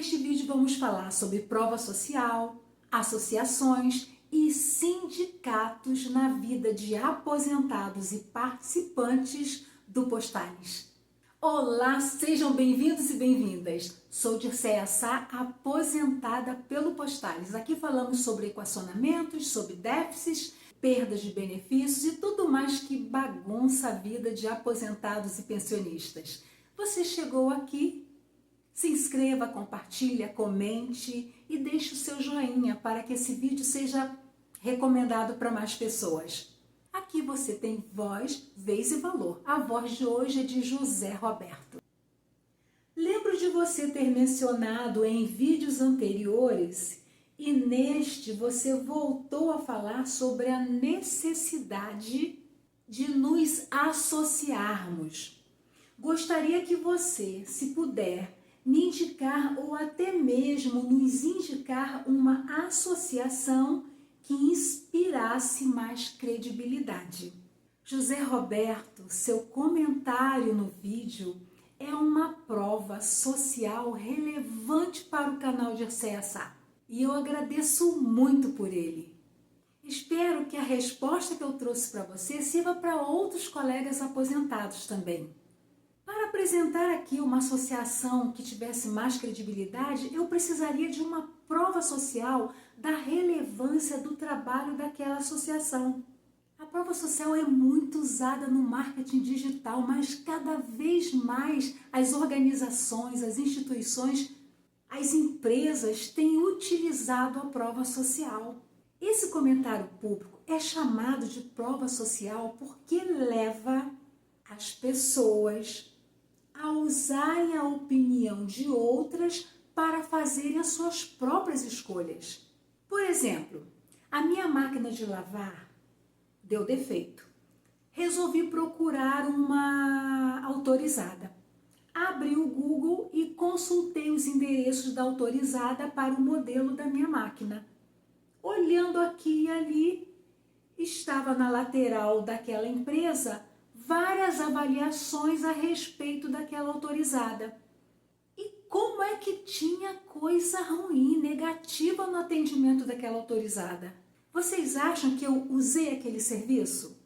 Neste vídeo vamos falar sobre prova social, associações e sindicatos na vida de aposentados e participantes do Postales. Olá, sejam bem-vindos e bem-vindas. Sou Dirceia Sá, aposentada pelo Postales. Aqui falamos sobre equacionamentos, sobre déficits, perdas de benefícios e tudo mais que bagunça a vida de aposentados e pensionistas. Você chegou aqui? Se inscreva, compartilhe, comente e deixe o seu joinha para que esse vídeo seja recomendado para mais pessoas. Aqui você tem voz, vez e valor. A voz de hoje é de José Roberto. Lembro de você ter mencionado em vídeos anteriores e neste você voltou a falar sobre a necessidade de nos associarmos. Gostaria que você, se puder, me indicar ou até mesmo nos indicar uma associação que inspirasse mais credibilidade. José Roberto, seu comentário no vídeo é uma prova social relevante para o canal Dirceia Sá e eu agradeço muito por ele. Espero que a resposta que eu trouxe para você sirva para outros colegas aposentados também. Para apresentar aqui uma associação que tivesse mais credibilidade, eu precisaria de uma prova social da relevância do trabalho daquela associação. A prova social é muito usada no marketing digital, mas cada vez mais as organizações, as instituições, as empresas têm utilizado a prova social. Esse comentário público é chamado de prova social porque leva as pessoas a usarem a opinião de outras para fazerem as suas próprias escolhas. Por exemplo, a minha máquina de lavar deu defeito. Resolvi procurar uma autorizada. Abri o Google e consultei os endereços da autorizada para o modelo da minha máquina. Olhando aqui e ali, estava na lateral daquela empresa várias avaliações a respeito daquela autorizada. E como é que tinha coisa ruim, negativa no atendimento daquela autorizada? Vocês acham que eu usei aquele serviço?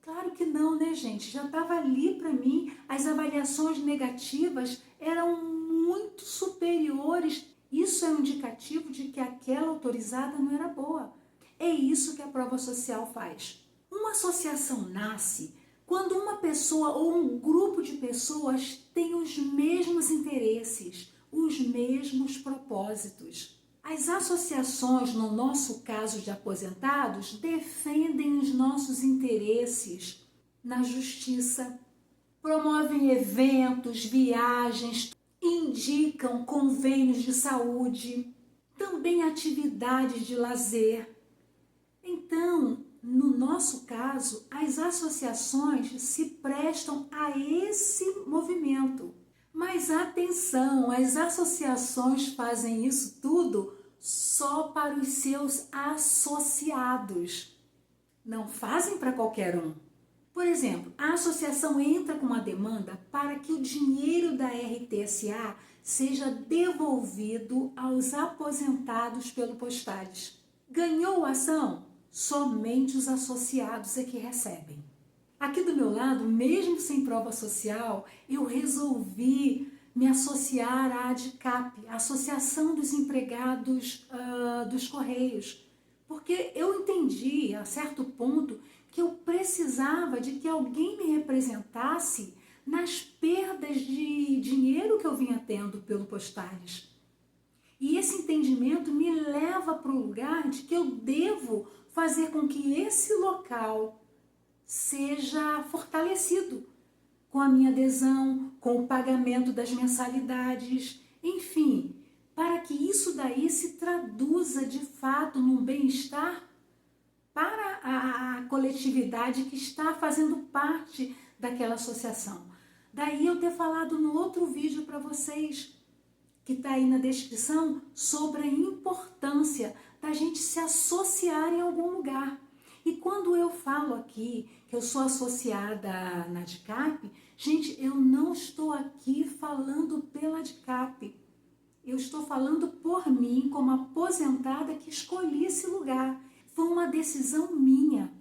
Claro que não, né, gente? Já estava ali para mim, as avaliações negativas eram muito superiores. Isso é um indicativo de que aquela autorizada não era boa. É isso que a prova social faz. Uma associação nasce quando uma pessoa ou um grupo de pessoas tem os mesmos interesses, os mesmos propósitos. As associações, no nosso caso de aposentados, defendem os nossos interesses na justiça, promovem eventos, viagens, indicam convênios de saúde, também atividades de lazer. Então, no nosso caso, as associações se prestam a esse movimento. Mas atenção, as associações fazem isso tudo só para os seus associados. Não fazem para qualquer um. Por exemplo, a associação entra com uma demanda para que o dinheiro da RTSA seja devolvido aos aposentados pelo Postales. Ganhou a ação? Somente os associados é que recebem. Aqui do meu lado, mesmo sem prova social, eu resolvi me associar à ADCAP, a Associação dos Empregados dos Correios, porque eu entendi a certo ponto que eu precisava de que alguém me representasse nas perdas de dinheiro que eu vinha tendo pelo Postales. E esse entendimento me leva para o lugar de que eu devo fazer com que esse local seja fortalecido com a minha adesão, com o pagamento das mensalidades, enfim, para que isso daí se traduza de fato num bem-estar para a coletividade que está fazendo parte daquela associação. Daí eu ter falado no outro vídeo para vocês, que está aí na descrição, sobre a importância da gente se associar em algum lugar. E quando eu falo aqui que eu sou associada na ADCAP, gente, eu não estou aqui falando pela ADCAP. Eu estou falando por mim, como aposentada que escolhi esse lugar. Foi uma decisão minha.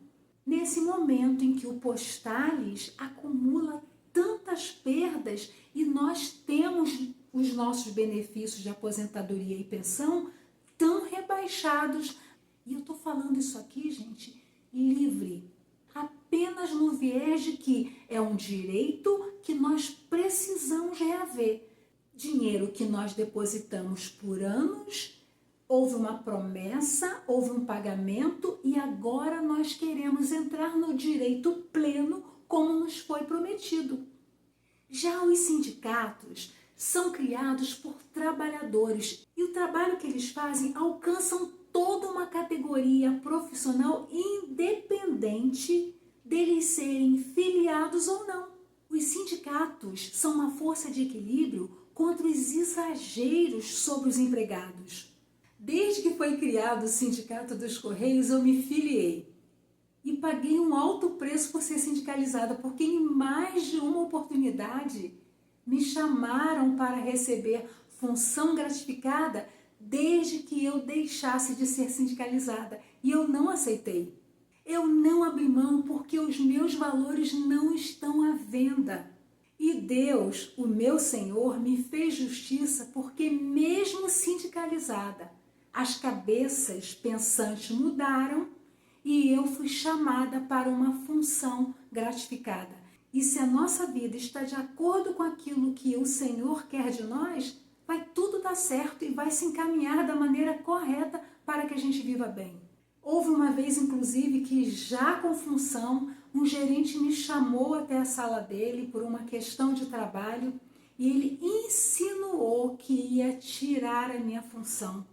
Nesse momento em que o Postales acumula tantas perdas e nós temos os nossos benefícios de aposentadoria e pensão tão rebaixados. E eu estou falando isso aqui, gente, livre. Apenas no viés de que é um direito que nós precisamos reaver. Dinheiro que nós depositamos por anos, houve uma promessa, houve um pagamento e agora nós queremos entrar no direito pleno como nos foi prometido. Já os sindicatos são criados por trabalhadores e o trabalho que eles fazem alcançam toda uma categoria profissional independente deles serem filiados ou não. Os sindicatos são uma força de equilíbrio contra os exageros sobre os empregados. Desde que foi criado o Sindicato dos Correios, eu me filiei e paguei um alto preço por ser sindicalizada, porque em mais de uma oportunidade me chamaram para receber função gratificada desde que eu deixasse de ser sindicalizada e eu não aceitei. Eu não abri mão porque os meus valores não estão à venda. E Deus, o meu Senhor, me fez justiça porque mesmo sindicalizada, as cabeças pensantes mudaram e eu fui chamada para uma função gratificada. E se a nossa vida está de acordo com aquilo que o Senhor quer de nós, vai tudo dar certo e vai se encaminhar da maneira correta para que a gente viva bem. Houve uma vez, inclusive, que já com função, um gerente me chamou até a sala dele por uma questão de trabalho e ele insinuou que ia tirar a minha função.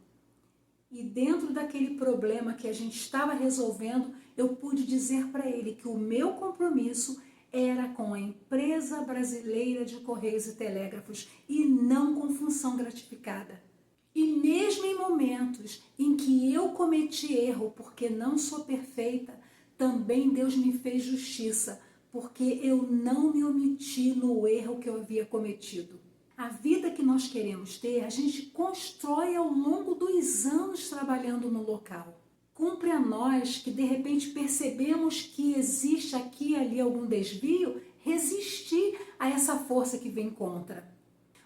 E dentro daquele problema que a gente estava resolvendo, eu pude dizer para ele que o meu compromisso era com a empresa brasileira de Correios e Telégrafos e não com função gratificada. E mesmo em momentos em que eu cometi erro porque não sou perfeita, também Deus me fez justiça, porque eu não me omiti no erro que eu havia cometido. A vida que nós queremos ter, a gente constrói ao longo dos anos trabalhando no local. Cumpre a nós que de repente percebemos que existe aqui e ali algum desvio, resistir a essa força que vem contra.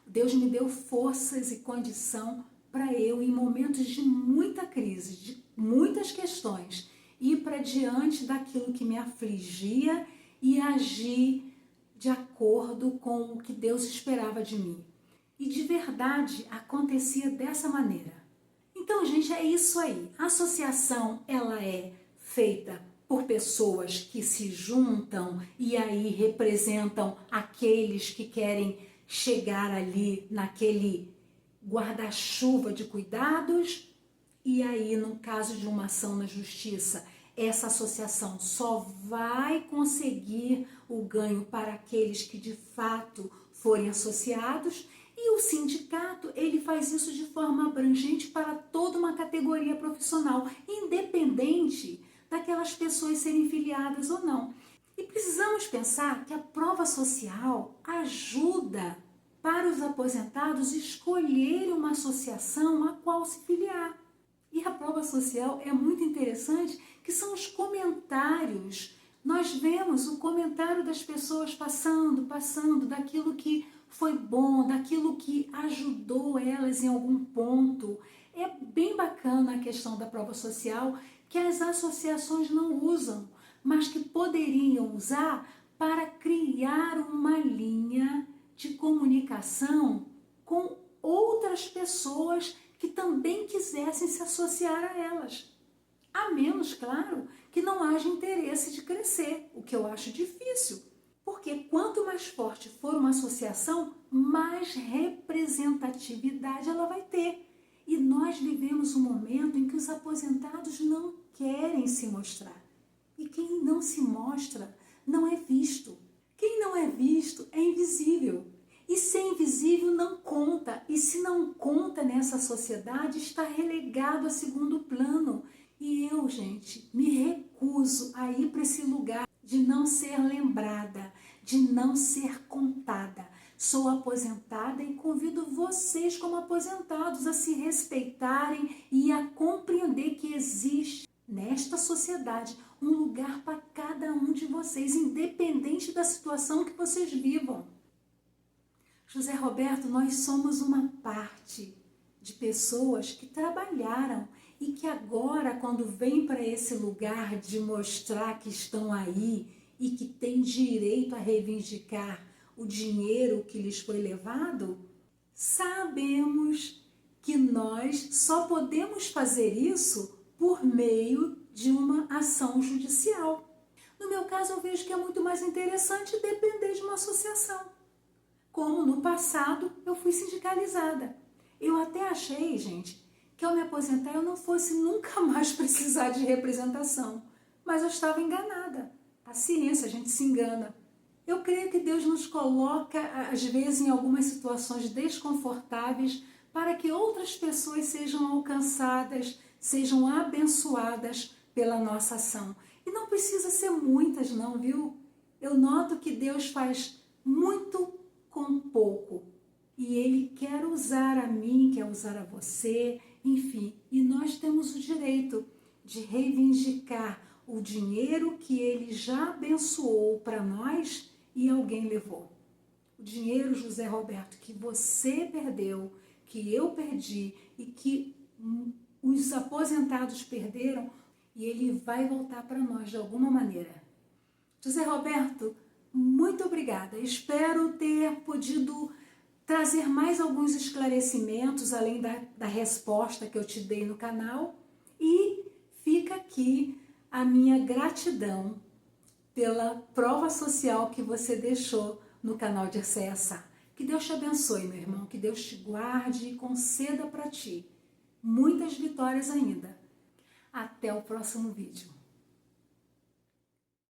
Deus me deu forças e condição para eu, em momentos de muita crise, de muitas questões, ir para diante daquilo que me afligia e agir de acordo com o que Deus esperava de mim. E de verdade acontecia dessa maneira. Então, gente, é isso aí. A associação, ela é feita por pessoas que se juntam e aí representam aqueles que querem chegar ali naquele guarda-chuva de cuidados. E aí, no caso de uma ação na justiça, essa associação só vai conseguir o ganho para aqueles que de fato forem associados. E o sindicato, ele faz isso de forma abrangente para toda uma categoria profissional, independente daquelas pessoas serem filiadas ou não. E precisamos pensar que a prova social ajuda para os aposentados escolherem uma associação a qual se filiar. E a prova social é muito interessante, que são os comentários. Nós vemos o comentário das pessoas passando daquilo que foi bom, daquilo que ajudou elas em algum ponto. É bem bacana a questão da prova social, que as associações não usam, mas que poderiam usar para criar uma linha de comunicação com outras pessoas que também quisessem se associar a elas. A menos, claro, que não haja interesse de crescer, o que eu acho difícil. Porque quanto mais forte for uma associação, mais representatividade ela vai ter. E nós vivemos um momento em que os aposentados não querem se mostrar. E quem não se mostra não é visto. Quem não é visto é invisível. E ser invisível não conta. E se não conta nessa sociedade, está relegado a segundo plano. E eu, gente, me recuso a ir para esse lugar de não ser lembrada, de não ser contada. Sou aposentada e convido vocês, como aposentados, a se respeitarem e a compreender que existe nesta sociedade um lugar para cada um de vocês, independente da situação que vocês vivam. José Roberto, nós somos uma parte de pessoas que trabalharam e que agora, quando vêm para esse lugar de mostrar que estão aí e que têm direito a reivindicar o dinheiro que lhes foi levado, sabemos que nós só podemos fazer isso por meio de uma ação judicial. No meu caso, eu vejo que é muito mais interessante depender de uma associação. Como no passado eu fui sindicalizada. Eu até achei, gente, que ao me aposentar eu não fosse nunca mais precisar de representação. Mas eu estava enganada. Paciência, a gente se engana. Eu creio que Deus nos coloca, às vezes, em algumas situações desconfortáveis para que outras pessoas sejam alcançadas, sejam abençoadas pela nossa ação. E não precisa ser muitas não, viu? Eu noto que Deus faz muito com pouco. E Ele quer usar a mim, quer usar a você, enfim. E nós temos o direito de reivindicar o dinheiro que Ele já abençoou para nós e alguém levou. O dinheiro, José Roberto, que você perdeu, que eu perdi e que os aposentados perderam, e ele vai voltar para nós de alguma maneira. José Roberto, muito obrigada. Espero ter podido trazer mais alguns esclarecimentos, além da resposta que eu te dei no canal. E fica aqui a minha gratidão pela prova social que você deixou no canal de Dirceia Sá. Que Deus te abençoe, meu irmão, que Deus te guarde e conceda para ti muitas vitórias ainda. Até o próximo vídeo.